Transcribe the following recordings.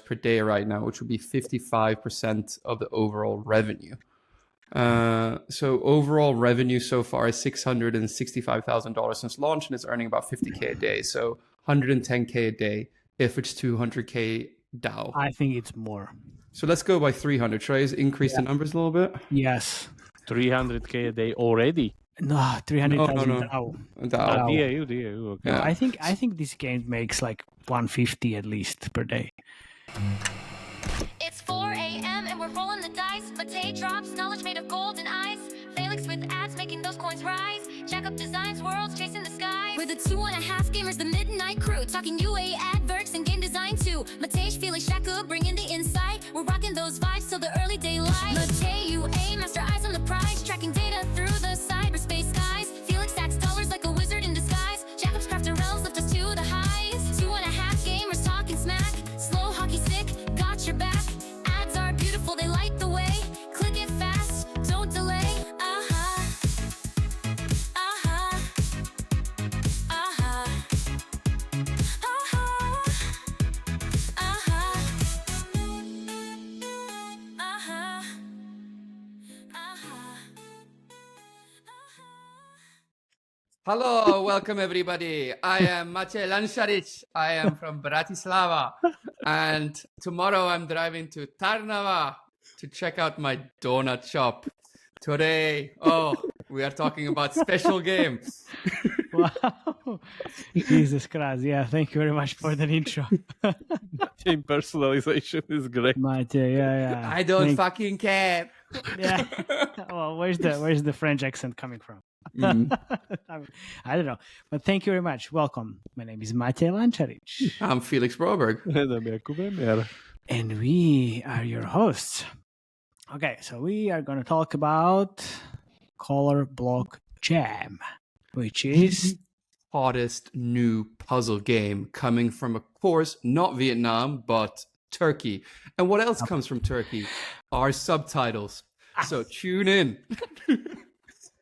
per day right now, which would be 55% of the overall revenue. So overall revenue so far is $665,000 since launch, and it's earning about 50K a day. So 110K a day if it's 200K DAO. I think it's more. So let's go by 300. Should I increase the numbers a little bit? Yes. 300K a day already. No, 300,000 No. DAO. DAO. DAU, okay. Yeah. I think this game makes like 150 at least per day. It's 4 a.m. and we're rolling the dice. Matei drops knowledge made of gold and ice. Felix with ads making those coins rise. Jack up designs, worlds chasing the skies. We're the 2.5 gamers, the midnight crew. Talking UA adverts and game design too. Matei, Felix, Shaka bringing the insight. We're rocking those vibes till the early daylight. Matei, UA, master eyes on the prize. Tracking data through the cyberspace skies. Felix stacks dollars like a wizard in disguise. Jacob's crafted realms lift us to the highs. 2.5 gamers talking smack. Slow hockey stick, got your back. Ads are beautiful, they light the way. Click it fast, don't delay. Hello, welcome everybody. I am Matej Lanšarič. I am from Bratislava. And tomorrow I'm driving to Trnava to check out my donut shop. Today, we are talking about special games. Wow. Jesus Christ. Yeah, thank you very much for that intro. Team personalization is great. Matej, yeah. I don't fucking care. Yeah. Well, where's the French accent coming from? I don't know. But thank you very much. Welcome. My name is Matej Lanšarič. I'm Felix Broberg. And we are your hosts. Okay, so we are going to talk about Color Block Jam, which is hottest new puzzle game coming from, of course, not Vietnam, but Turkey. And what else comes from Turkey? Our subtitles. So tune in.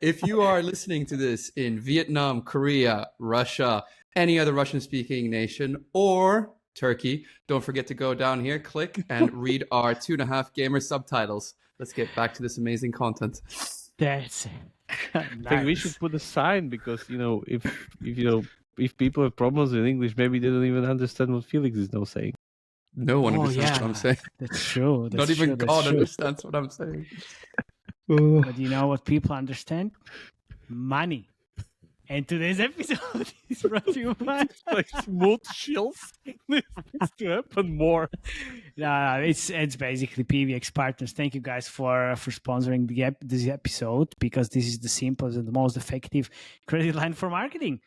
If you are listening to this in Vietnam, Korea, Russia, any other Russian-speaking nation, or Turkey, don't forget to go down here, click, and read our 2.5 gamer subtitles. Let's get back to this amazing content. That's I think we should put a sign because if people have problems with English, maybe they don't even understand what Felix is now saying. No one understands what I'm saying. That's true. Not even God understands what I'm saying. But you know what people understand? Money. And today's episode is brought to you by Like smooth chills. This needs to happen more. It's basically PVX Partners. Thank you guys for sponsoring this episode, because this is the simplest and the most effective credit line for marketing.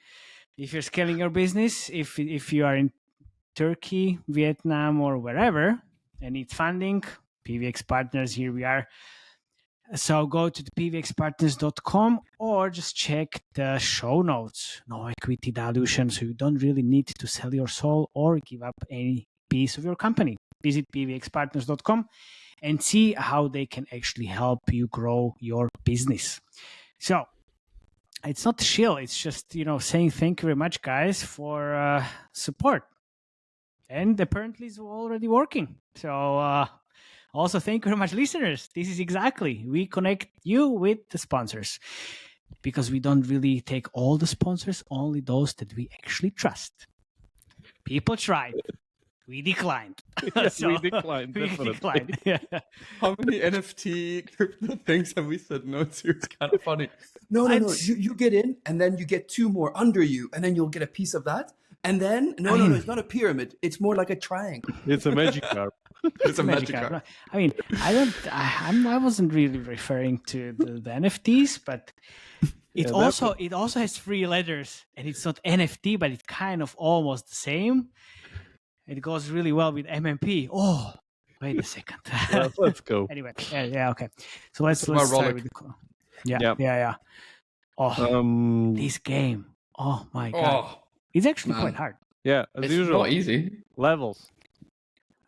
If you're scaling your business, if you are in Turkey, Vietnam, or wherever and need funding, PVX Partners, here we are. So go to the pvxpartners.com or just check the show notes. No equity dilution, so you don't really need to sell your soul or give up any piece of your company. Visit pvxpartners.com and see how they can actually help you grow your business. So it's not shill, it's just, saying thank you very much, guys, for support. And apparently it's already working. So also, thank you very much, listeners. This is exactly, we connect you with the sponsors, because we don't really take all the sponsors, only those that we actually trust. People tried. We declined. Yes, we declined, definitely. Yeah. How many NFT crypto things have we said no to? It's kind of funny. No. You get in, and then you get 2 more under you, and then you'll get a piece of that. And then, no, it's not a pyramid. It's more like a triangle. It's a magic card. It's a magic card. I mean, I wasn't really referring to the NFTs, but it also has 3 letters, and it's not NFT, but it's kind of almost the same. It goes really well with MMP. Oh, wait a second. Let's go. Anyway, yeah, okay. So let's start with the yeah. Oh, this game. Oh my god. Oh, it's actually quite hard. Yeah, as it's usual. not easy. Levels.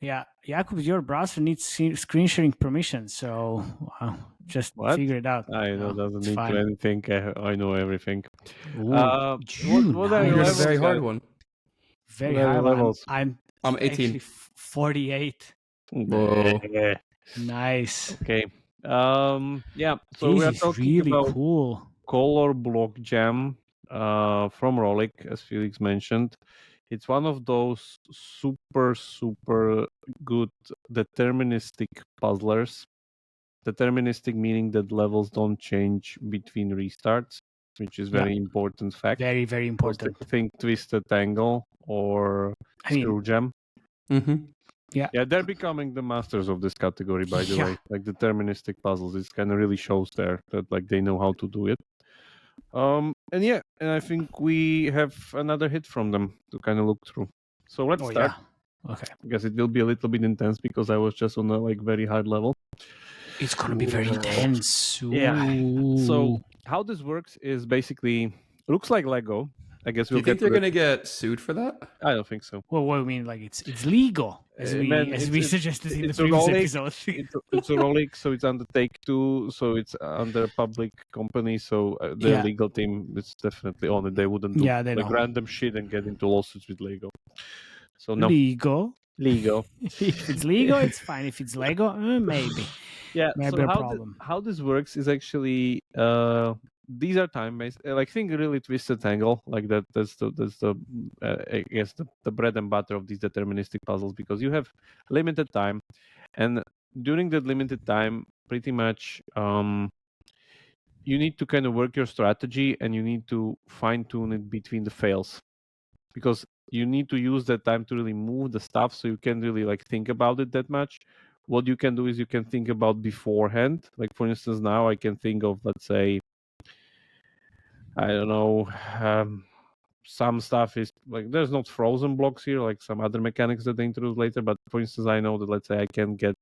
Yeah, Jakub, your browser needs screen sharing permission, so just figure it out. I know, doesn't need fine. to anything. I know everything. What are Here's a very hard one. Very What are high your levels? I'm I'm 18. Actually, 48. Whoa. Yeah. Nice. Okay. Yeah. So we are This is talking really about cool. Color Block Jam from Rolik, as Felix mentioned. It's one of those super good deterministic puzzlers. Deterministic meaning that levels don't change between restarts, which is very important fact. Very, very important. Think Twisted Tangle or I mean, Screw Jam. Mm-hmm. Yeah, they're becoming the masters of this category, by the way. Like deterministic puzzles, it kind of really shows there that like they know how to do it. And I think we have another hit from them to kind of look through. So let's start. Yeah. Okay. I guess it will be a little bit intense because I was just on a like very hard level. It's gonna be very intense. Yeah. So Ooh. how this works is basically looks like Lego. I guess Do we'll you think get they're to going to get sued for that? I don't think so. Well, what I mean, like it's legal, as Man, we suggested in the it's a previous Rolex. episode. It's a Rolex, so it's under Take-Two, so it's under a public company, so the Yeah. legal team is definitely on it. They wouldn't do Yeah, they like know. random shit and get into lawsuits with Lego. So no, Legal. legal. If it's legal, it's fine. If it's Lego, maybe. Yeah. Maybe So a problem. how this works is actually these are time based. Like think really Twisted Tangle, like that. That's the I guess the bread and butter of these deterministic puzzles because you have limited time, and during that limited time, pretty much you need to kind of work your strategy and you need to fine tune it between the fails because you need to use that time to really move the stuff so you can't really like think about it that much. What you can do is you can think about beforehand. Like for instance, now I can think of, let's say, I don't know, some stuff is like there's not frozen blocks here, like some other mechanics that they introduce later. But for instance, I know that let's say I can get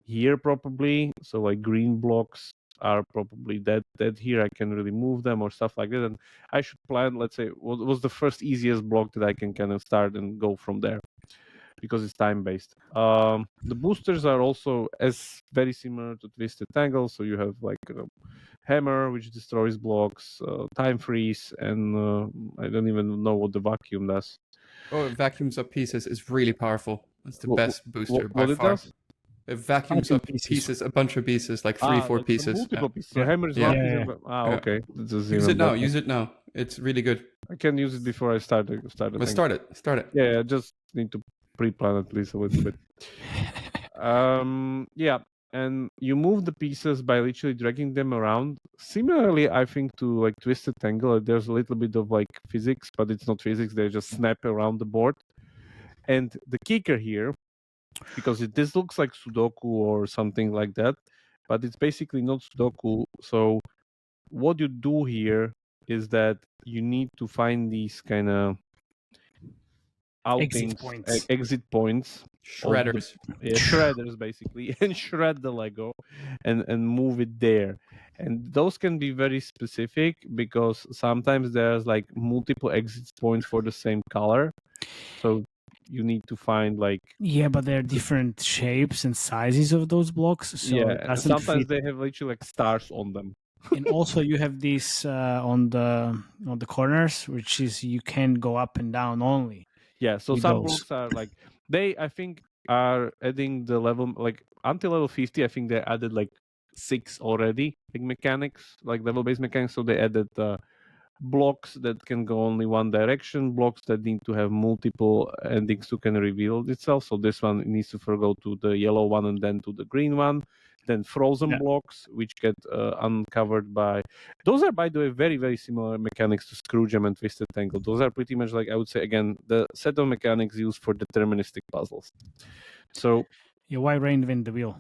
here probably, so like green blocks are probably dead here. I can really move them or stuff like that, and I should plan. Let's say what was the first easiest block that I can kind of start and go from there. Because it's time based. The boosters are also as very similar to Twisted Tangle. So you have like hammer, which destroys blocks, time freeze, and I don't even know what the vacuum does. Oh, it vacuums up pieces. It's really powerful. It's the best booster by what it far. does? It vacuums Vacuum up pieces. pieces, a bunch of pieces, like 3-4 like pieces. multiple Yeah. pieces. So hammer is Yeah. one Yeah, piece. yeah. Of, okay. This is Use even it now. better. Use it now. It's really good. I can use it before I start. Let's start it. Start it. Yeah, I just need to pre-plan at least a little bit. Yeah, and you move the pieces by literally dragging them around. Similarly, I think to like Twisted Tangle, there's a little bit of like physics, but it's not physics. They just snap around the board. And the kicker here, because this looks like Sudoku or something like that, but it's basically not Sudoku. So what you do here is that you need to find these kind of outings, exit points, Shredders. shredders basically, and shred the Lego and move it there. And those can be very specific because sometimes there's like multiple exit points for the same color. So you need to find like but there are different shapes and sizes of those blocks. So it and doesn't sometimes fit. they have literally like stars on them. And also you have this on the corners, which is you can go up and down only. Yeah, so with some those. blocks are like I think are adding the level like until level 50. I think they added like 6 already, like mechanics, like level-based mechanics. So they added blocks that can go only one direction, blocks that need to have multiple endings to kind of reveal itself. So this one needs to go to the yellow one and then to the green one. Then frozen blocks, which get uncovered by... Those are, by the way, very, very similar mechanics to Screw Jam and Twisted Tangle. Those are pretty much like, I would say, again, the set of mechanics used for deterministic puzzles. So... Yeah, why reinvent the wheel?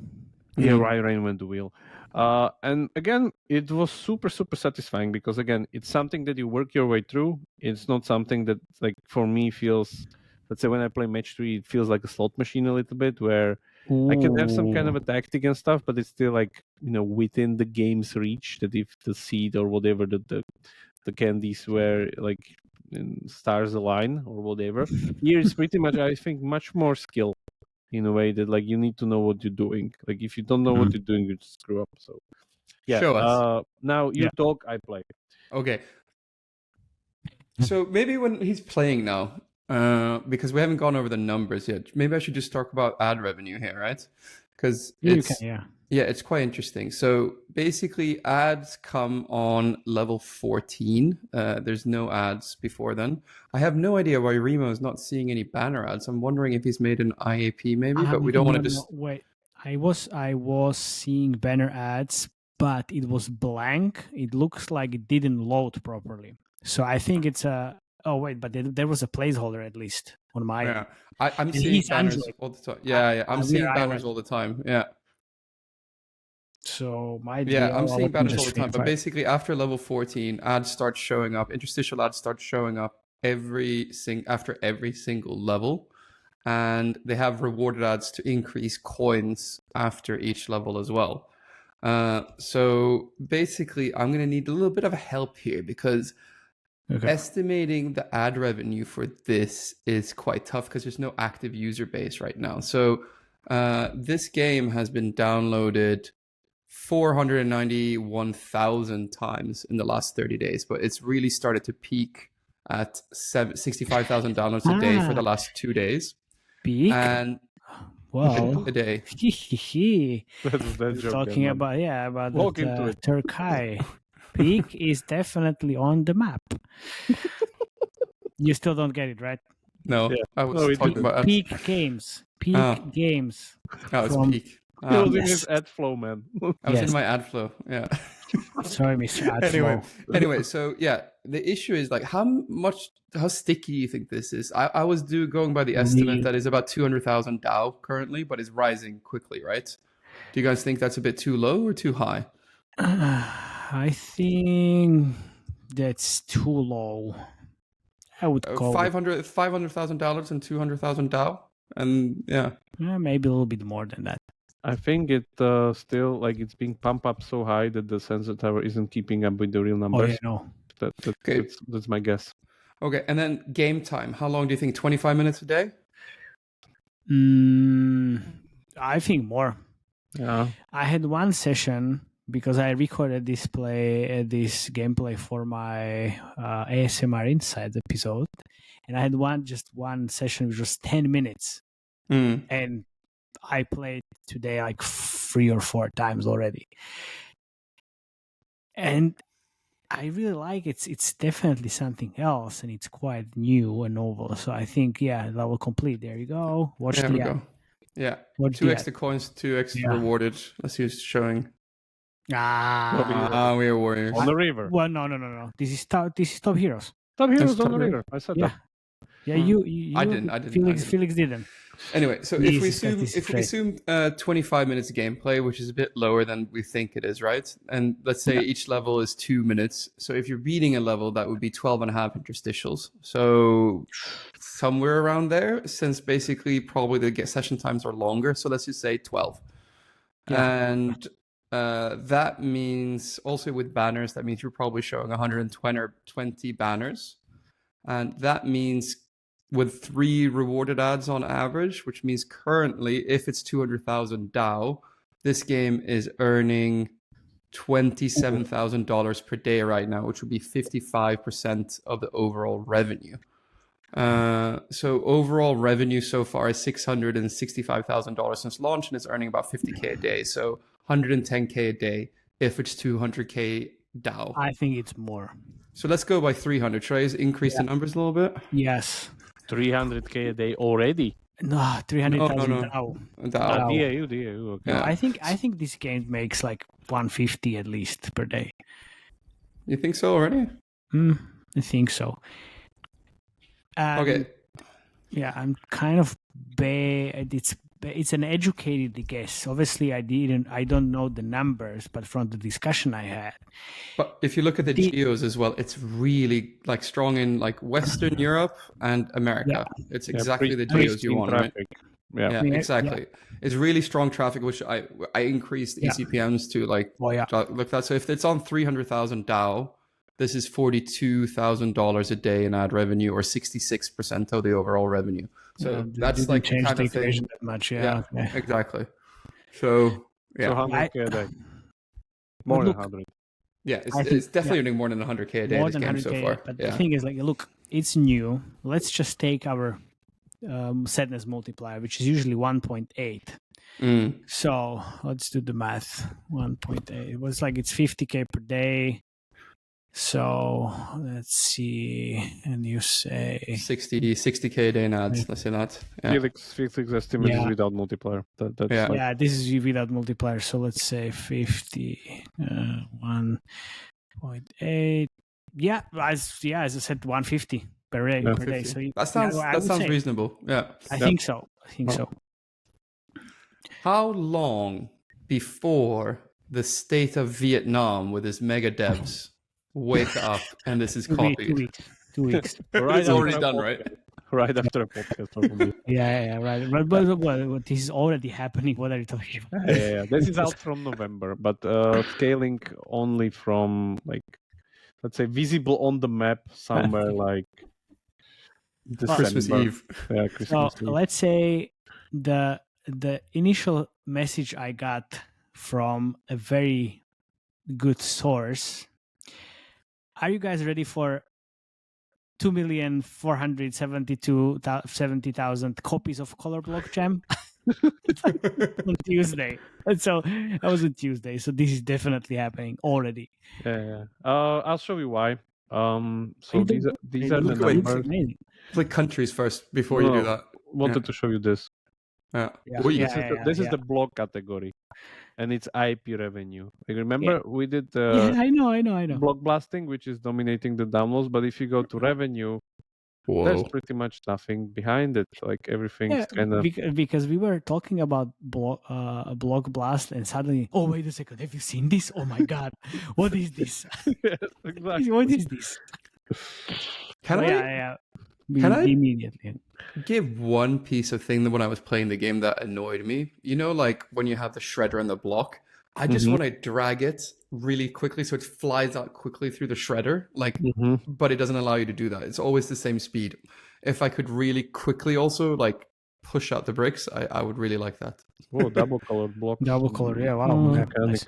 Yeah, why reinvent the wheel? And again, it was super, super satisfying because, again, it's something that you work your way through. It's not something that, like, for me feels... Let's say when I play Match 3, it feels like a slot machine a little bit where... I can have some kind of a tactic and stuff, but it's still like, within the game's reach, that if the seed or whatever the candies were like stars align or whatever. Here it's pretty much, I think, much more skill in a way that like you need to know what you're doing. Like if you don't know what you're doing, you just screw up. So yeah. Show us. Now you talk, I play. Okay. So maybe when he's playing now, Because we haven't gone over the numbers yet. Maybe I should just talk about ad revenue here, right? Because You it's can, yeah. yeah, it's quite interesting. So basically, ads come on level 14. There's no ads before then. I have no idea why Remo is not seeing any banner ads. I'm wondering if he's made an IAP maybe, but we don't want to just. Wait. I was seeing banner ads, but it was blank. It looks like it didn't load properly. So I think it's a. Oh wait, but there was a placeholder at least on my. Yeah, I'm And seeing he's banners Android. all the time. Yeah, I'm we're seeing banners iOS. all the time. Yeah. So might be Yeah, I'm all seeing up in banners all the time. stream, But right? basically, after level 14, ads start showing up. Interstitial ads start showing up after every single level, and they have rewarded ads to increase coins after each level as well. So basically, I'm going to need a little bit of help here because Okay. estimating the ad revenue for this is quite tough because there's no active user base right now. So this game has been downloaded 491,000 times in the last 30 days, but it's really started to peak at 65,000 downloads a day for the last 2 days. Peak. And Well, a day. That's joke, talking man. about Walk that, into it. Turkey. Peak is definitely on the map. You still don't get it, right? No, Yeah. I was No, we talking didn't. about ads. Peak games. Peak Oh. games. Oh, it's from- peak. He was in yes. his ad flow, man. I was Yes. in my ad flow. Yeah. Sorry, Mr. anyway, Adflow. anyway, so yeah, the issue is like how sticky you think this is? I was going by the estimate Really? that is about 200,000 DAO currently, but is rising quickly, right? Do you guys think that's a bit too low or too high? I think that's too low. I would go with, $500,000 and 200,000 DAO, and yeah, maybe a little bit more than that. I think it still like it's being pumped up so high that the sensor tower isn't keeping up with the real Oh, numbers. yeah, no. Okay. That's my guess. okay. And then game time. How long do you think? 25 minutes a day? I think more. Yeah. I had one session because I recorded this gameplay for my ASMR Insights episode, and I had one session which was 10 minutes, and I played today like 3 or 4 times already, and I really like it. It's definitely something else, and it's quite new and novel. So I think level complete. There you go. Watch There we the ad. go. Yeah. Watch 2 the extra coins, 2 extra Yeah. rewarded. Let's see who's showing. ad. We are warriors. On the river. Well, no. This is Top Heroes. Top heroes Top on the Hero. river. I said Yeah. that. Yeah, you I didn't. Felix didn't. Anyway, so if we Jesus Christ, this is assume 25 minutes gameplay, which is a bit lower than we think it is, right? And let's say each level is 2 minutes. So if you're beating a level, that would be 12 and a half interstitials. So somewhere around there, since basically probably the session times are longer. So let's just say 12. And that means also with banners, that means you're probably showing 120 banners. And that means with 3 rewarded ads on average, which means currently, if it's 200,000 DAO, this game is earning $27,000 per day right now, which would be 55% of the overall revenue. So overall revenue so far is $665,000 since launch, and it's earning about 50K a day. So 110K a day if it's 200K DAO. I think it's more. So let's go by 300. Should I increase the numbers a little bit? Yes. 300K a day already. No, 300,000 No. now. DAO. Wow. DAU. Okay. Yeah. I think this game makes like 150 at least per day. You think so already? I think so. Okay. Yeah, I'm kind of it's an educated guess. Obviously, I don't know the numbers, but from the discussion I had, But if you look at the geos as well, it's really like strong in like Western Europe and America. It's exactly the geos you want, right? Yeah. Yeah, exactly. It's really strong traffic, which I increased ECPMs to like look that. So if it's on 300,000 DAO, this is $42,000 a day in ad revenue, or 66% of the overall revenue. So that's like change kind the of thing. equation that much. Yeah. Okay. Exactly. So yeah, So 100K a day. More than 100. yeah, I think- it's definitely earning more than 100K a day More in this than game 100K. so far. But Yeah. the thing is, like, look, it's new. Let's just take our sadness multiplier, which is usually 1.8. So let's do the math. 1.8. It was like it's 50K per day. So let's see. And you say 60K a day in ads. Let's say that. Yeah. Felix estimate is Yeah. without multiplier. That's Yeah. like, yeah, this is without multiplier. So let's say 50, 1.8. Yeah, as I said, 150 per day. Yeah. Per day. So That sounds reasonable. Yeah. I think so. How long before the state of Vietnam with his mega devs wake up and this is 2 copied? 2 weeks. right It's already after a done, podcast. right? Right after a podcast, probably. Yeah, right. But this is already happening. What are you talking about? Yeah. This is out from November, but scaling only from like, let's say, visible on the map somewhere like Christmas December. Eve. Yeah, So Christmas Eve. let's say the initial message I got from a very good source. Are you guys ready for 2,472,070 copies of Color Block Jam on Tuesday? And so that was on Tuesday. So this is definitely happening already. Yeah. I'll show you why. So these are the Look, wait, numbers. Amazing. Like countries first before you do that. Wanted to show you this. Yeah. Yeah. Oi. Yeah. This is the block category, and it's IP revenue. Like, remember we did Yeah, I know. block blasting, which is dominating the downloads. But if you go to revenue, there's Whoa. pretty much nothing behind it. Like everything's kind of because we were talking about block blast, and suddenly, oh wait a second, have you seen this? Oh my god, what is this? exactly. What is this? Can So, I yeah. Can I- Immediately? give one piece of thing that when I was playing the game that annoyed me? You know, like when you have the shredder and the block, I just want to drag it really quickly so it flies out quickly through the shredder. Like, but it doesn't allow you to do that. It's always the same speed. If I could really quickly also like push out the bricks, I would really like that. Oh, double colored blocks. Double color, yeah. Wow, Mechanic. nice.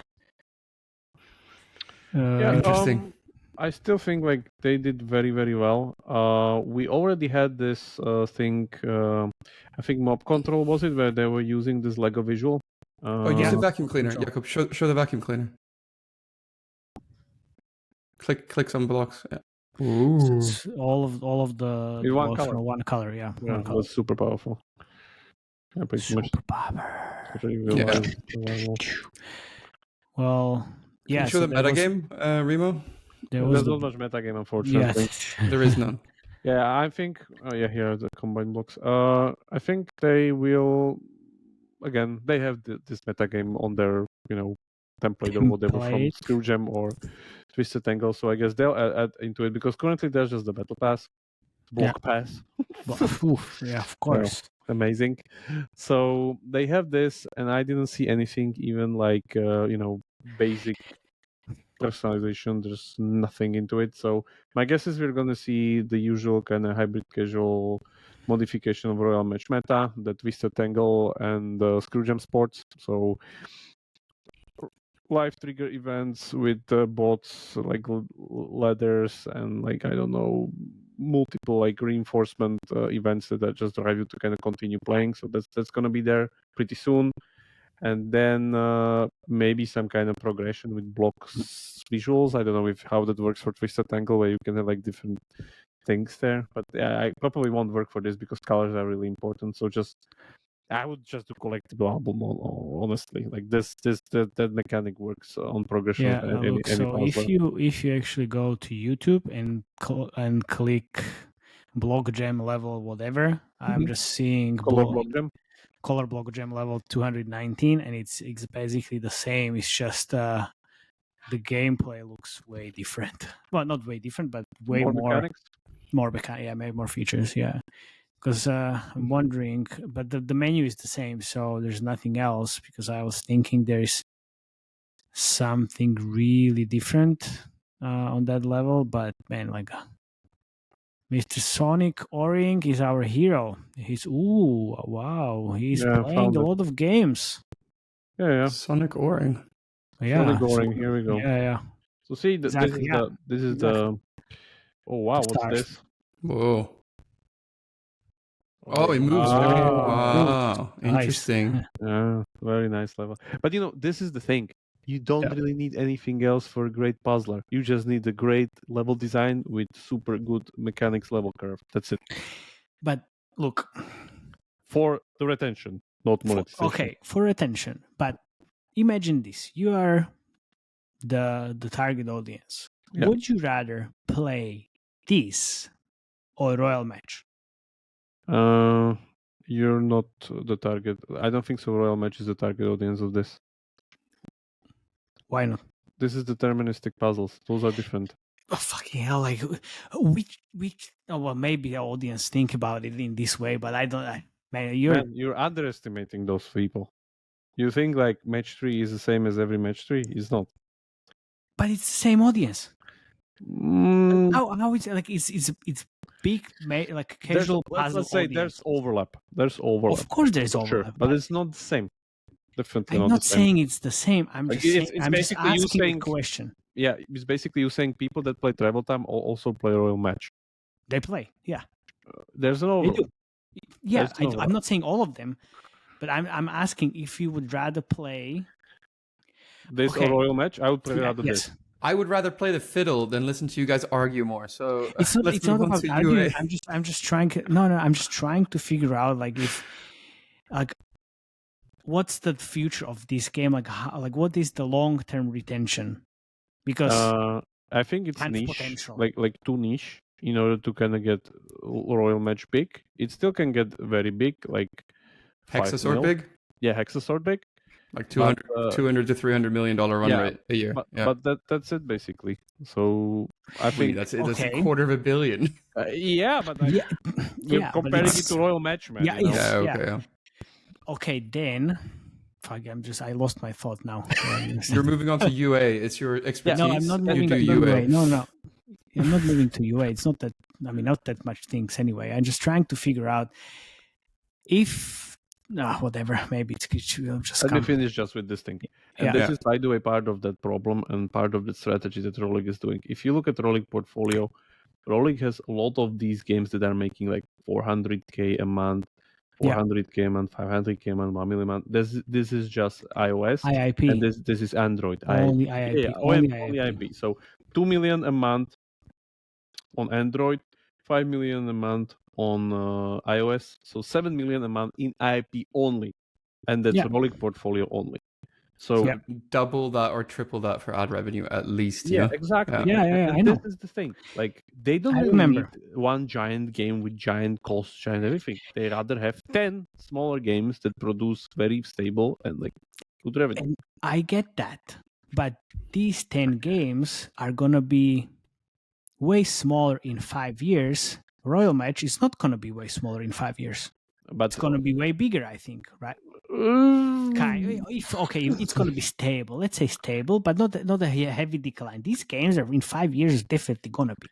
Interesting. I still think like they did very, very well. We already had this thing. I think Mob Control was it, where they were using this Lego visual. Use yeah. the vacuum cleaner, Control. Jakob. Show the vacuum cleaner. Click some blocks. Yeah. Ooh. It's all of the In one blocks color. are one color, yeah. Yeah, One it color. was super powerful. Yeah, pretty much. Superpower. Really Yeah. Well, yeah. Can you show the there meta was- game, Remo? There was There's the, not much metagame, yeah. unfortunately. There is none. Yeah, I think. Oh, yeah, here are the combined blocks. I think they will. Again, they have this metagame on their, template or whatever from Template. Screwgem or Twisted Tangle. So I guess they'll add into it because currently there's just the battle pass, block pass. Oof, yeah, of course. Amazing. So they have this, and I didn't see anything even like basic personalization. There's nothing into it. So my guess is we're gonna see the usual kind of hybrid casual modification of Royal Match meta, the Twisted Tangle and Screwgem Sports. So live trigger events with bots like ladders and like I don't know multiple like reinforcement events that just drive you to kind of continue playing. So that's gonna be there pretty soon. And then maybe some kind of progression with blocks visuals. I don't know how that works for Twisted Tangle, where you can have like different things there. But yeah, I probably won't work for this because colors are really important. So I would just do collectible album, honestly. Like that mechanic works on progression. Yeah. of any So puzzler. if you actually go to YouTube and click block jam level whatever, I'm just seeing Color block gem. color block jam level 219, and it's basically the same. It's just the gameplay looks way different. Well, not way different, but way more mechanics. yeah, maybe more features, yeah. Because I'm wondering, but the menu is the same, so there's nothing else. Because I was thinking there's something really different on that level, but man, like Mr. Sonic O-Ring is our hero. He's wow, he's Yeah, playing found a it. lot of games. Yeah. Sonic O-Ring. Yeah, Sonic O-Ring, here we go. Yeah. So see, Exactly, this is the. Oh wow, what's Stars. this? Whoa. Oh, it moves. Oh. Wow. Nice. Interesting. Yeah, very nice level. But this is the thing. You don't really need anything else for a great puzzler. You just need a great level design with super good mechanics level curve. That's it. But look, For the retention, not monetization. okay, for retention. But imagine this: you are the target audience. Yeah. Would you rather play this or Royal Match? You're not the target. I don't think so. Royal Match is the target audience of this. Why not? This is deterministic puzzles. Those are different. Oh, fucking hell! Like, which? Oh, well, maybe the audience think about it in this way, but I don't. Man, You're underestimating those people. You think like match 3 is the same as every match 3? It's not. but it's the same audience. Mm, How is it like? It's big, like casual puzzle let's say audience. there's overlap. There's overlap. Of course, there's for overlap. sure, but it's not the same. Definitely I'm not not the same. saying it's the same. I'm Like, just saying, it's I'm just basically you asking a saying- question. Yeah, it's basically you saying people that play Travel Time also play Royal Match. They play, yeah, There's an they overlap. do. Yeah, There's no overlap. I'm not saying all of them, but I'm asking if you would rather play. This Okay. or Royal Match, I would play rather Yes, this. I would rather play the fiddle than listen to you guys argue more. So it's not. let's It's not move on about to arguing. UA. I'm just trying. No, I'm just trying to figure out like if, like, what's the future of this game? Like, what is the long term retention? Because I think it's Kind of niche, potential. like too niche in order to kind of get Royal Match big. It still can get very big, like 5 Hexasword mil. big? Yeah, Hexasword big. Like But, 200 to $300 million run yeah, rate a year. But that's it basically. So I Wait, think that's Okay. a quarter of a billion. yeah, but like, yeah, we're yeah, but comparing it it's- to Royal Match, man. Yeah, you know? it's- Yeah, yeah. okay. Yeah. Okay, then. Fuck, I lost my thought now. You're moving on to UA. It's your expertise. No, I'm not you moving do to UA. UA. No. I'm not moving to UA. It's not that, not that much things anyway. I'm just trying to figure out if, whatever, maybe it's just Let me come. finish just with this thing. And Yeah. this is, by the way, part of that problem and part of the strategy that Rolig is doing. If you look at Rolig portfolio, Rolig has a lot of these games that are making like 400k a month, Yeah. 400k a month, 500k a month, 1 million a month. This is just iOS, IIP. and this is Android. Only IIP. Yeah, Only only IIP. IIP. So 2 million a month on Android, 5 million a month on iOS. So 7 million a month in IIP only, and that's Yeah. Rolig portfolio only. So Yeah. Double that or triple that for ad revenue at least. yeah, Yeah. exactly. Yeah, And I know. this is the thing. Like they don't I really remember. need one giant game with giant costs, giant everything. They rather have 10 smaller games that produce very stable and like good revenue. And I get that. But these 10 games are going to be way smaller in 5 years. Royal Match is not going to be way smaller in 5 years. But It's going to be way bigger, I think, right? It's going to be stable. Let's say stable, but not a heavy decline. These games are in 5 years definitely going to be.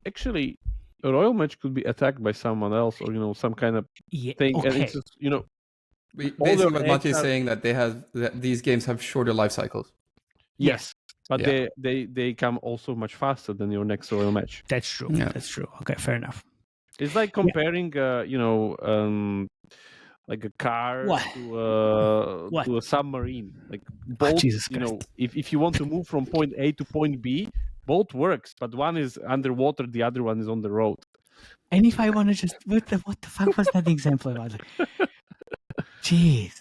actually, a Royal Match could be attacked by someone else, or some kind of Yeah, thing, and okay. it's just, Basically, their what eggs Matej is are- saying that these games have shorter life cycles. yes, but Yeah. they come also much faster than your next Royal Match. That's true. Yeah. That's true. Okay, fair enough. It's like comparing, like a car What? to a submarine. Like both, Jesus Christ. if you want to move from point A to point B, both works, but one is underwater, the other one is on the road. And if I want to just what the fuck was that example about? Jeez.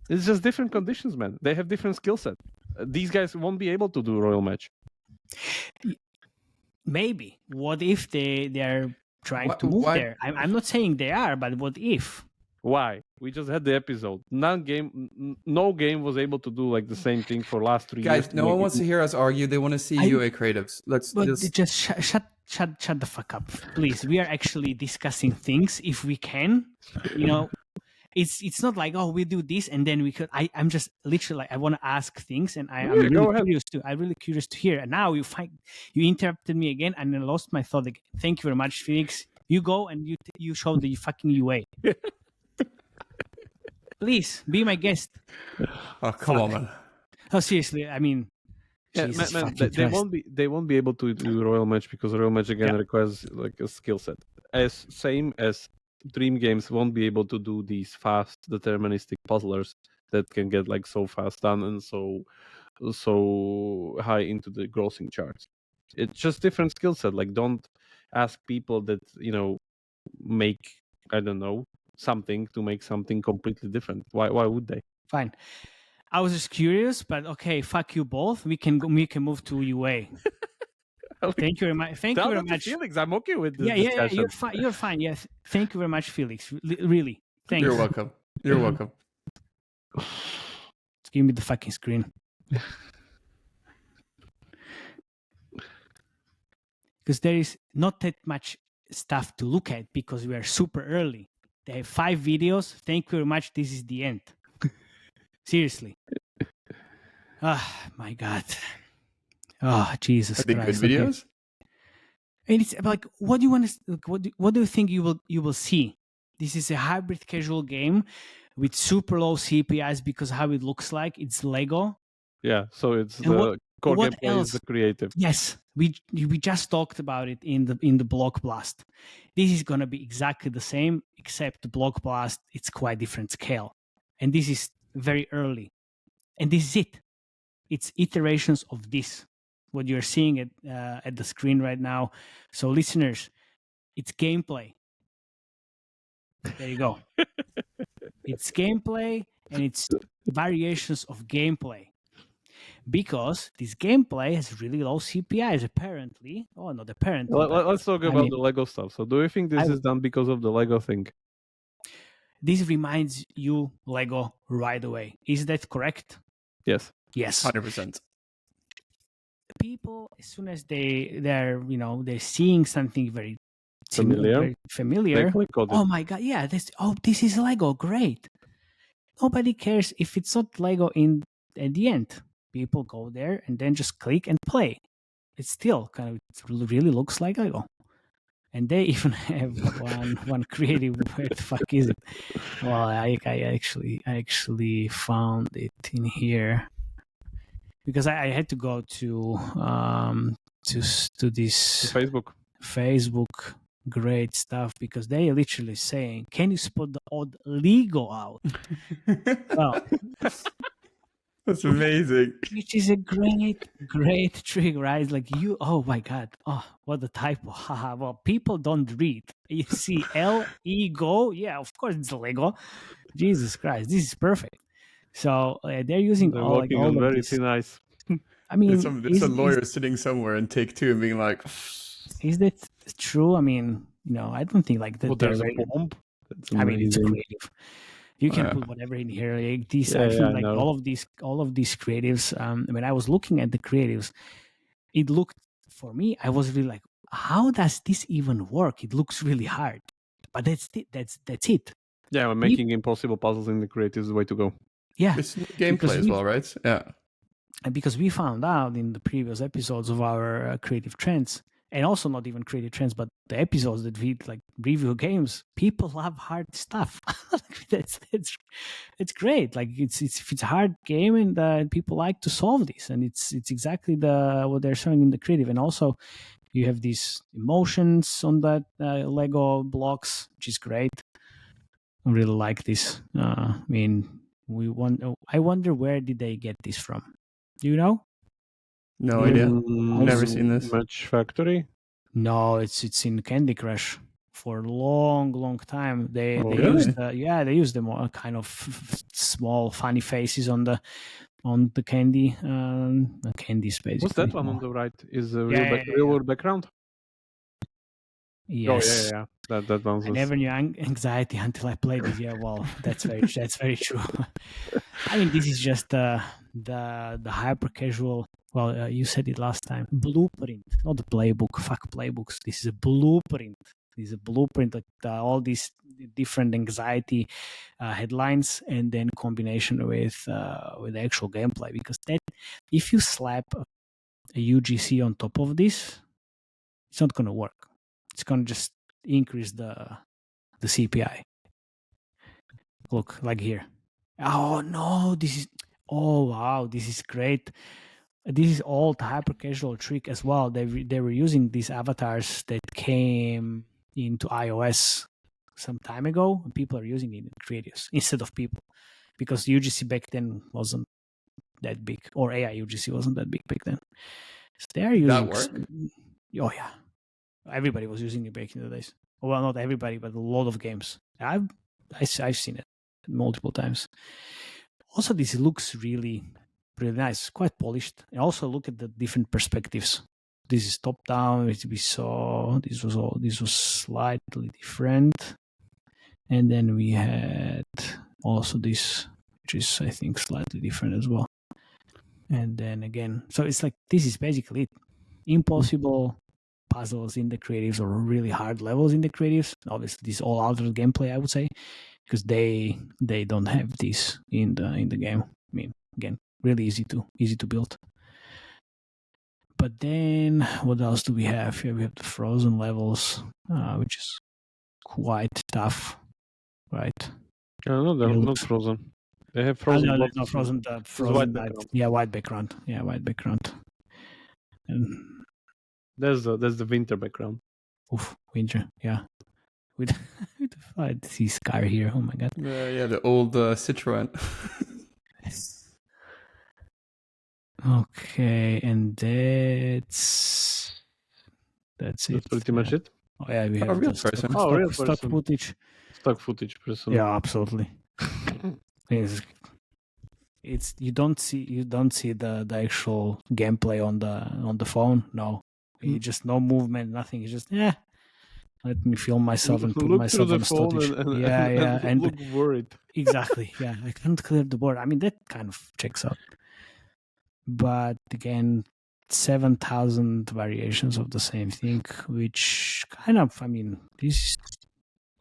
It's just different conditions, man. They have different skill set. These guys won't be able to do Royal Match. Maybe. What if they're trying to move Why- there? I'm not saying they are, but what if? Why? We just had the episode. No game was able to do like the same thing for last 3 years. Guys, no one wants to hear us argue. They want to see UA creatives. Let's But just. just shut the fuck up, please. We are actually discussing things if we can. It's not like, oh, we do this and then we could. I'm just literally like, I want to ask things and I'm Yeah, go really ahead. curious too. I'm really curious to hear. And now you interrupted me again and I lost my thought again. Thank you very much, Felix. You go and you show the fucking UA. Please be my guest. Oh, come on, man. Oh, seriously. I mean, Yeah, Jesus man, fucking they Christ. won't be able to do Royal Match because Royal Match again Yeah. requires like a skill set. As same as Dream Games won't be able to do these fast deterministic puzzlers that can get like so fast done and so high into the grossing charts. It's just different skill set. Like, don't ask people that make, I don't know, something to make something completely different. Why would they? Fine. I was just curious, but okay, fuck you both. We can move to UA. Thank you very much. Thank you Tell very that to much. Felix. I'm okay with this Yeah, discussion. you're fine. You're fine. Yes, thank you very much, Felix. Really, thanks. You're welcome. You're welcome. Just give me the fucking screen. Because there is not that much stuff to look at because we are super early. They have 5 videos. Thank you very much. This is the end. Seriously. My God. Oh, Jesus Are they good Christ. Okay. videos? And it's like, what do you want to? What do you think you will see? This is a hybrid casual game with super low CPIs because how it looks like. It's Lego. Yeah, so it's And the core what gameplay is else? the creative. Yes, we just talked about it in the Block Blast. This is gonna be exactly the same, except the Block Blast, it's quite different scale, and this is very early, and this is it. It's iterations of this. What you're seeing at the screen right now. So, listeners, it's gameplay. There you go. It's gameplay, and it's variations of gameplay. Because this gameplay has really low CPIs, apparently. Oh, not apparently. Let's talk about the Lego stuff. So, do you think this is done because of the Lego thing? This reminds you Lego right away. Is that correct? Yes. Yes. 100%. People, as soon as they're seeing something very Familiar. familiar. Oh my God! Yeah, this is Lego. Great. Nobody cares if it's not Lego at the end. People go there and then just click and play. It still kind of really looks like Lego. And they even have one creative. Where the fuck is it? Well, I actually found it in here because I had to go to this Facebook. Great stuff because they are literally saying, "Can you spot the odd Lego out?" Well, that's amazing. Which is a great trick, right? Like oh my God, what a typo. Haha. Well, people don't read. You see Lego, yeah, of course it's Lego. Jesus Christ, this is perfect. So they're using all on very this. thin ice. I mean, there's a lawyer sitting somewhere in Take Two and being like, is that true? I mean, I don't think like that. There's a bomb. I mean, it's creative. You can put whatever in here. Like these, I feel like all of these creatives. When I was looking at the creatives, it looked for me. I was really like, how does this even work? It looks really hard, but that's it. That's it. Yeah, making impossible puzzles in the creative is the way to go. Yeah, it's gameplay as well, right? Yeah. And because we found out in the previous episodes of our creative trends, and also not even creative trends, but the episodes that we like review games, people love hard stuff. that's it's great. Like it's a hard game, and people like to solve this, and it's exactly what they're showing in the creative. And also, you have these emotions on that Lego blocks, which is great. I really like this. I mean, I wonder where did they get this from? Do you know? No idea. Never seen this. Match Factory? No, it's in Candy Crush for a long time. They really? used the more kind of small funny faces on the candy candies basically. What's that one on the right? Is a real world background? Yes. Oh yeah. That one. I never knew anxiety until I played it. Yeah, well, that's very true. I mean, this is just the hyper casual. Well, you said it last time. Blueprint, not the playbook. Fuck playbooks. This is a blueprint. This is a blueprint. Like all these different anxiety headlines, and then combination with the actual gameplay. Because that, if you slap a UGC on top of this, it's not gonna work. It's gonna just increase the CPI. Look, like here. Oh no, this is. Oh wow, this is great. this is all the hyper casual trick as well. They were using these avatars that came into iOS some time ago, and people are using it in creatives instead of people, because UGC back then wasn't that big, or AI UGC wasn't that big back then. So they are using That work? Oh yeah, everybody was using it back in the days. Well, not everybody, but a lot of games. I've seen it multiple times. Also, this looks really nice, quite polished. And also look at the different perspectives. This is top down, which we saw. This was slightly different, and then we had also this, which is I think slightly different as well. And then again, so it's like this is basically it. Impossible puzzles in the creatives, or really hard levels in the creatives. Obviously, this all altered gameplay, I would say, because they don't have this in the game. I mean, again, really easy to build. But then, what else do we have? Here we have the frozen levels, which is quite tough, right? No, they're not frozen. They have frozen. No, blocks. not frozen. The frozen white background. white background. Yeah, white background. And That's the winter background. oof, winter. Yeah, with I see Scar here. Oh my god. Yeah, the old Citroen. Okay, and that's it. That's pretty much it. Oh yeah, we A have real the person. Real stock person. footage. Stock footage person. Yeah, absolutely. It's you don't see the actual gameplay on the phone. No, you just no movement, nothing. You just let me film myself and put Look myself through on the phone footage. and, Yeah, and look worried. exactly. Yeah, I can't clear the board. I mean, that kind of checks out. But again, 7,000 variations of the same thing, which kind of, I mean, this.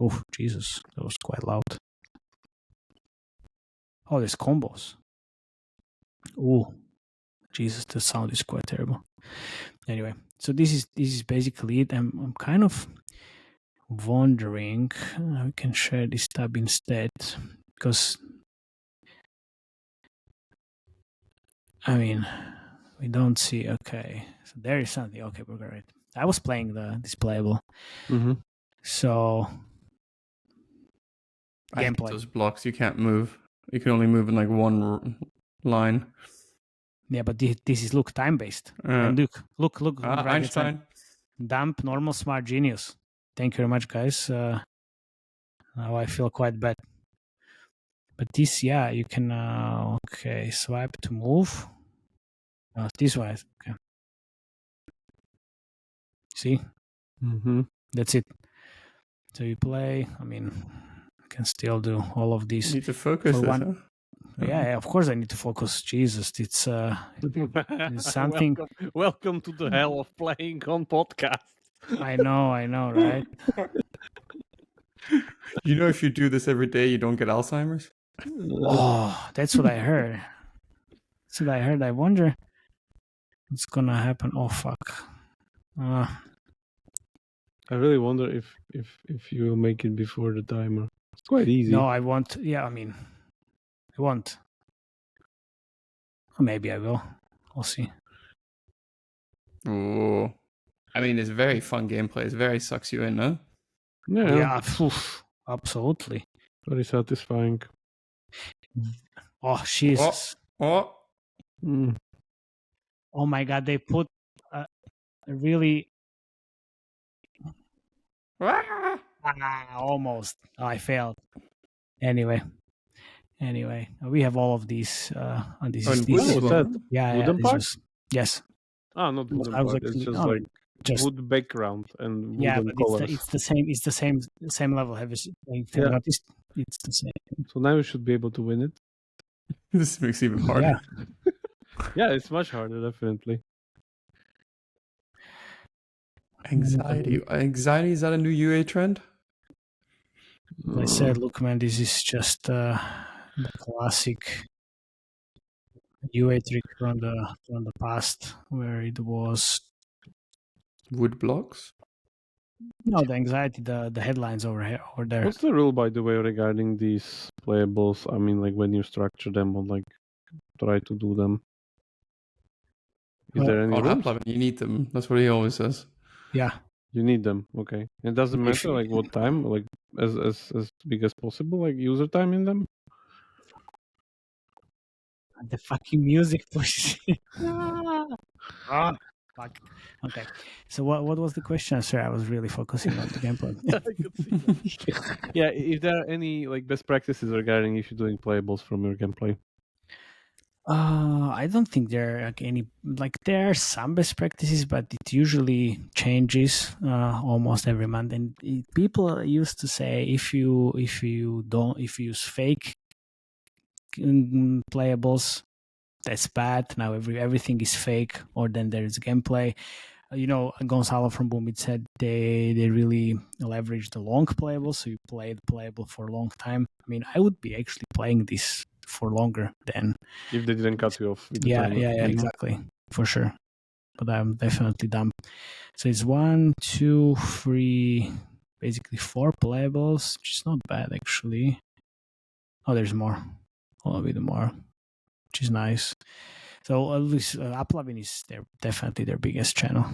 Oh Jesus, that was quite loud. Oh, there's combos. Oh, Jesus, the sound is quite terrible. Anyway, so this is basically it. I'm kind of wondering. We can share this tab instead, because I mean, we don't see. Okay, so there is something. Okay, we're great. I was playing the displayable, so I hate gameplay. those blocks. You can't move. You can only move in like one line. Yeah, but this is time based. And look. right, Einstein. Dump, normal, smart, genius. Thank you very much, guys. Now I feel quite bad. But this, yeah, you can okay, swipe to move. This one, okay. See, that's it. So you play. I mean, I can still do all of these. You need to focus For this, one- huh? Yeah, of course I need to focus. Jesus, it's something. Welcome to the hell of playing on podcast. I know, right? You know, if you do this every day, you don't get Alzheimer's. Oh, that's what I heard. I wonder what's gonna happen. Oh fuck. I really wonder if you will make it before the timer. It's quite easy. No, I won't. Yeah, I mean, I won't. Or maybe I will. We'll see. Oh, I mean, it's very fun gameplay. It very sucks you in, huh? Yeah, Absolutely. very satisfying. Oh Jesus. Oh, Oh my God, they put a really almost. Oh, I failed. Anyway, we have all of these. And this is wooden this. one. Yeah, wooden this part? was- yes. Not wooden I was part. It's actually- just no, like just wood background and wooden yeah, but colors. it's the same. It's the same level. Have you noticed? It's the same. So now we should be able to win it. this makes it even harder. Yeah. Yeah, it's much harder, definitely. Anxiety. Is that a new UA trend? As I said, look, man, this is just the classic UA trick from the past, where it was Wood blocks? the anxiety, the headlines over here, over there. What's the rule, by the way, regarding these playables? I mean, like when you structure them or like try to do them. Is there any On rules? AppLovin, you need them. That's what he always says. Yeah. You need them. Okay. It doesn't matter like what time, like as big as possible, like user time in them. The fucking music push. Fuck. Okay. So what was the question, sir? I was really focusing on the gameplay. Yeah, if there are any like best practices regarding if you're doing playables from your gameplay. I don't think there are like any there are some best practices, but it usually changes almost every month. And people used to say if you use fake playables, that's bad. Now everything is fake, or then there is gameplay. Gonzalo from Boomit said they really leverage the long playable, so you play the playable for a long time. I mean, I would be actually playing this for longer than if they didn't cut you off. Yeah, exactly, for sure. But I'm definitely dumb. So it's 1, 2, 3, basically 4 playables, which is not bad actually. Oh, there's more. A little bit more, which is nice. So at least AppLovin is definitely their biggest channel.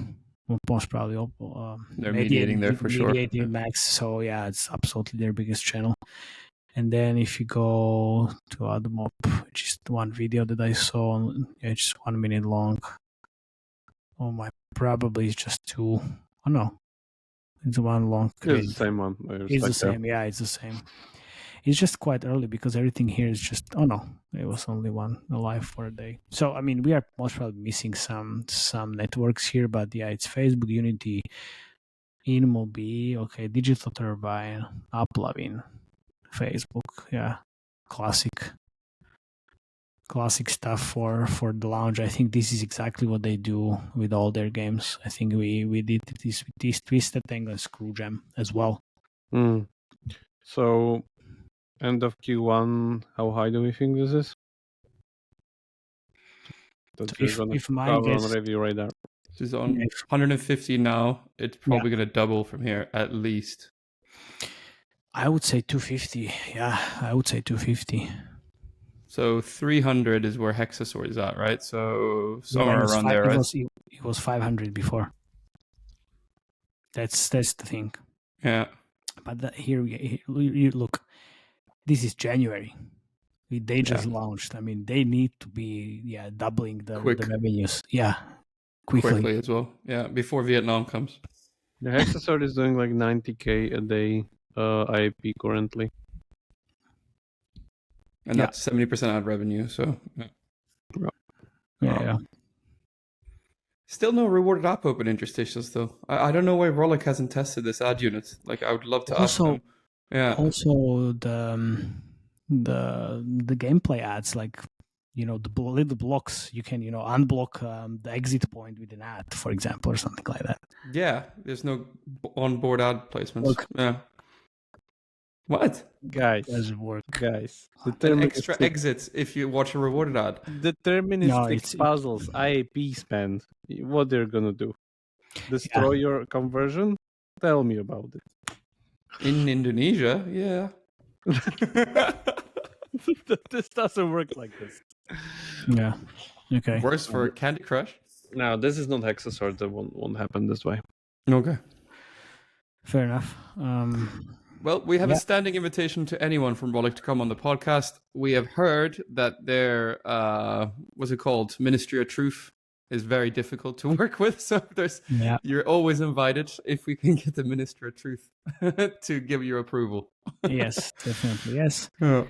Most probably they're mediating there for sure. Max. So yeah, it's absolutely their biggest channel. And then if you go to AdMob, which is one video that I saw, it's 1 minute long. Oh my, probably it's just 2. Oh no, it's one long. It's the same one. It's the same. Yeah, it's the same. It's just quite early because everything here is just, oh no, it was only one live for a day. So, I mean, we are most probably missing some networks here, but yeah, it's Facebook, Unity, InMobi, okay, Digital Turbine, AppLovin, Facebook, yeah, classic stuff for the launch. I think this is exactly what they do with all their games. I think we did this with this Twisted Tangle and Screwjam as well. So, end of Q1, how high do we think this is? If my guess, on review radar. This is on 150 now. It's probably going to double from here at least. I would say 250. Yeah, I would say 250. So 300 is where Hexasword is at, right? So somewhere around there, right? It was 500 before. That's the thing. Yeah. But here you look. This is January. They just launched. I mean, they need to be doubling the revenues. Yeah, quickly as well. Yeah, before Vietnam comes. The Hexasword is doing like 90K a day IAP currently. And that's 70% ad revenue. So yeah. Still no rewarded app open interstitials though. I don't know why Rollick hasn't tested this ad unit. Like I would love to ask them. Yeah. Also the gameplay ads, like the little blocks, you can unblock the exit point with an ad, for example, or something like that. Yeah, there's no onboard ad placements. Yeah. What? Guys, doesn't work. Guys, extra exits if you watch a rewarded ad. Deterministic puzzles, IAP spend. What they're gonna do? Destroy your conversion? Tell me about it. In Indonesia, yeah. This doesn't work like this. Yeah. Okay. Worse for Candy Crush. No, this is not Hexasword. That won't happen this way. Okay. Fair enough. Well, we have a standing invitation to anyone from Rollick to come on the podcast. We have heard that their what's it called? Ministry of Truth is very difficult to work with. So you're always invited if we can get the Ministry of Truth to give your approval. Yes, definitely. Yes. Yeah.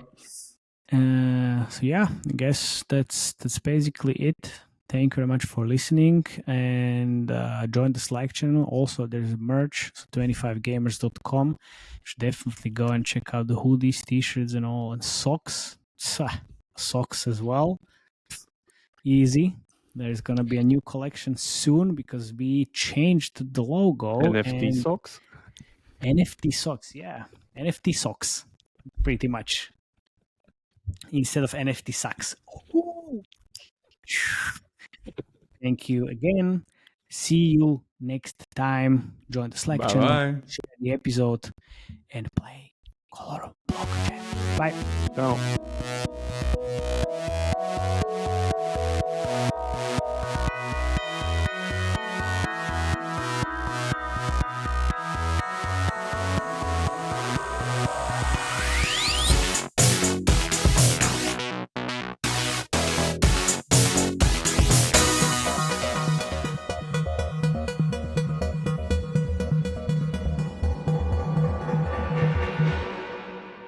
So yeah, I guess that's basically it. Thank you very much for listening, and join the Slack channel. Also, there's merch, so 25gamers.com. You should definitely go and check out the hoodies, t-shirts, and all, and socks. Socks as well. Easy. There's gonna be a new collection soon because we changed the logo. NFT socks. NFT socks, yeah. NFT socks, pretty much. Instead of NFT socks. Thank you again. See you next time. Join the Slack channel, share the episode, and play Color Block again. Bye. Ciao.